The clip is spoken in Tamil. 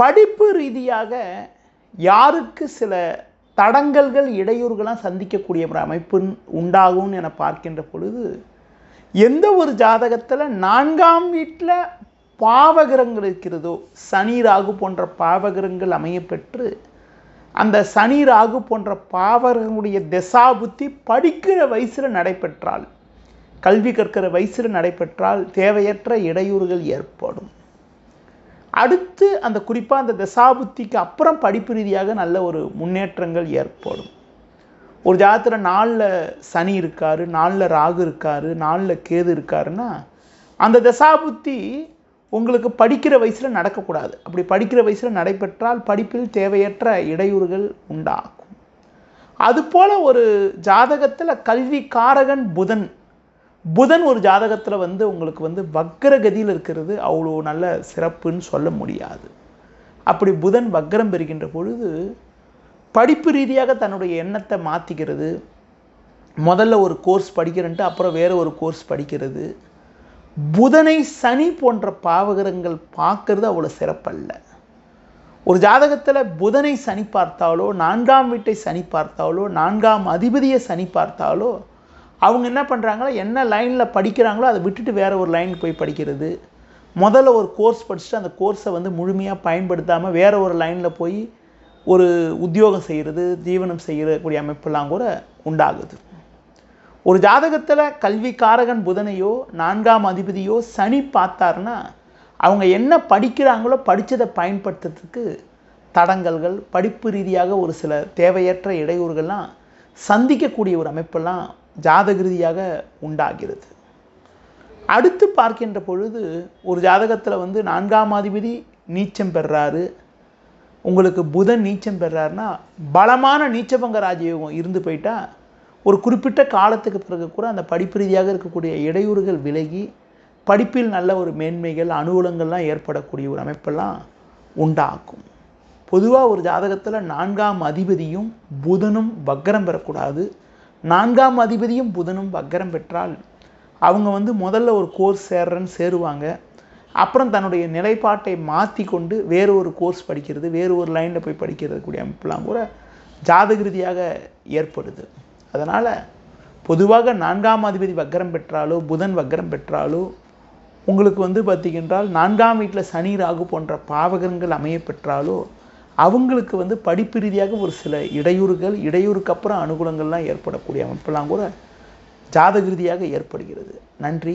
படிப்பு ரீதியாக யாருக்கு சில தடங்கல்கள் இடையூறுகளாம் சந்திக்கக்கூடிய ஒரு அமைப்பு உண்டாகும்னு என பார்க்கின்ற பொழுது, எந்த ஒரு ஜாதகத்தில் 4ஆம் வீட்டில் பாவகிரகங்கள் இருக்கிறதோ, சனி ராகு போன்ற பாவகிரகங்கள் அமையப்பெற்று அந்த சனி ராகு போன்ற பாவகிரகங்களுடைய தசாபுத்தி படிக்கிற வயசில் நடைபெற்றால், கல்வி கற்கிற வயசில் நடைபெற்றால் தேவையற்ற இடையூறுகள் ஏற்படும். அடுத்து அந்த குறிப்பாக அந்த தசாபுத்திக்கு அப்புறம் படிப்பு ரீதியாக நல்ல ஒரு முன்னேற்றங்கள் ஏற்படும். ஒரு ஜாதகத்தில் 4ல் சனி இருக்கார், 4ல் ராகு இருக்கார், 4ல் கேது இருக்காருன்னா அந்த தசாபுத்தி உங்களுக்கு படிக்கிற வயசில் நடக்கக்கூடாது. அப்படி படிக்கிற வயசில் நடைபெற்றால் படிப்பில் தேவையற்ற இடையூறுகள் உண்டாகும். அதுபோல் ஒரு ஜாதகத்தில் கல்வி காரகன் புதன் ஒரு ஜாதகத்தில் உங்களுக்கு வக்ரகதியில் இருக்கிறது அவ்வளோ நல்ல சிறப்புன்னு சொல்ல முடியாது. அப்படி புதன் வக்ரம் பெறுகின்ற பொழுது படிப்பு ரீதியாக தன்னுடைய எண்ணத்தை மாற்றிக்கிறது. முதல்ல ஒரு கோர்ஸ் படிக்கிறன்ட்டு அப்புறம் வேறு ஒரு கோர்ஸ் படிக்கிறது. புதனை சனி போன்ற பாவகிரகங்கள் பார்க்கறது அவ்வளோ சிறப்பல்ல. ஒரு ஜாதகத்தில் புதனை சனி பார்த்தாலோ, 4ஆம் வீட்டை சனி பார்த்தாலோ, 4ஆம் அதிபதியை சனி பார்த்தாலோ, அவங்க என்ன பண்ணுறாங்களோ, என்ன லைனில் படிக்கிறாங்களோ அதை விட்டுட்டு வேறு ஒரு லைனுக்கு போய் படிக்கிறது. முதல்ல ஒரு கோர்ஸ் படிச்சுட்டு அந்த கோர்ஸை முழுமையாக பயன்படுத்தாமல் வேறு ஒரு லைனில் போய் ஒரு உத்தியோகம் செய்கிறது, ஜீவனம் செய்யக்கூடிய அமைப்பெல்லாம் கூட உண்டாகுது. ஒரு ஜாதகத்தில் கல்வி காரகன் புதனையோ 4ஆம் அதிபதியோ சனி பார்த்தாருன்னா அவங்க என்ன படிக்கிறாங்களோ படித்ததை பயன்படுத்துறதுக்கு தடங்கல்கள், படிப்பு ரீதியாக ஒரு சில தேவையற்ற இடையூறுகள்லாம் சந்திக்கக்கூடிய ஒரு அமைப்பெல்லாம் ஜாதக ரீதியாக உண்டாகிறது. அடுத்து பார்க்கின்ற பொழுது ஒரு ஜாதகத்தில் 4ஆம் அதிபதி நீச்சம் பெறாரு, உங்களுக்கு புதன் நீச்சம் பெறாருன்னா பலமான நீச்சபங்க ராஜயோகம் இருந்து போயிட்டா ஒரு குறிப்பிட்ட காலத்துக்கு பிறகு கூட அந்த படிப்பு ரீதியாக இருக்கக்கூடிய இடையூறுகள் விலகி படிப்பில் நல்ல ஒரு மேன்மைகள், அனுகூலங்கள்லாம் ஏற்படக்கூடிய ஒரு அமைப்பெல்லாம் உண்டாக்கும். பொதுவாக ஒரு ஜாதகத்தில் 4ஆம் அதிபதியும் புதனும் வக்ரம் பெறக்கூடாது. 4ஆம் அதிபதியும் புதனும் வக்ரம் பெற்றால் அவங்க முதல்ல ஒரு கோர்ஸ் சேருவாங்க. அப்புறம் தன்னுடைய நிலைப்பாட்டை மாற்றி கொண்டு வேறு ஒரு கோர்ஸ் படிக்கிறது, வேறு ஒரு லைனில் போய் படிக்கிறது கூடிய அமைப்பெல்லாம் கூட ஜாதக ரீதியாக ஏற்படுது. அதனால் பொதுவாக 4ஆம் அதிபதி வக்ரம் பெற்றாலோ, புதன் வக்ரம் பெற்றாலோ, உங்களுக்கு பார்த்திங்கன்றால் 4ஆம் வீட்டில் சனி ராகு போன்ற பாவகங்கள் அமைய பெற்றாலோ அவங்களுக்கு படிப்பு ரீதியாக ஒரு சில இடையூறுக்கு அப்புறம் அனுகூலங்கள்லாம் ஏற்படக்கூடிய அமைப்பெல்லாம் கூட ஜாதக ரீதியாக ஏற்படுகிறது. நன்றி.